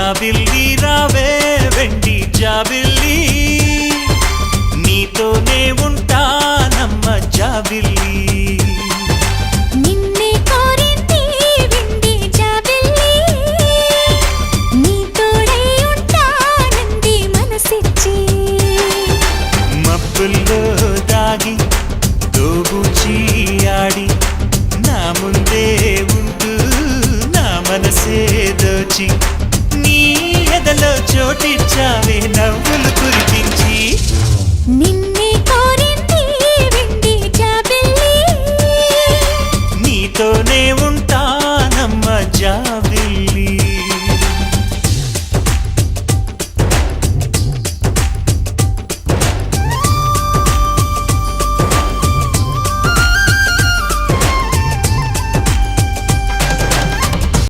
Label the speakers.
Speaker 1: జాబిల్లి రావే వెండి జాబిల్లి నీతోనే ఉంటానమ్మ జాబిల్లి
Speaker 2: నిన్నే కోరింది వెండి జాబిల్లి నీ తోడై ఉంటానంది మనసిచ్చి
Speaker 1: మబ్బుల్లో దాగి దోబూచి ఆడి నా ముందే ఉంటూ నా మనసే దోచి నీ ఎదలో చోటిచ్చావే నవ్వులు కురిపించి
Speaker 2: నిన్ను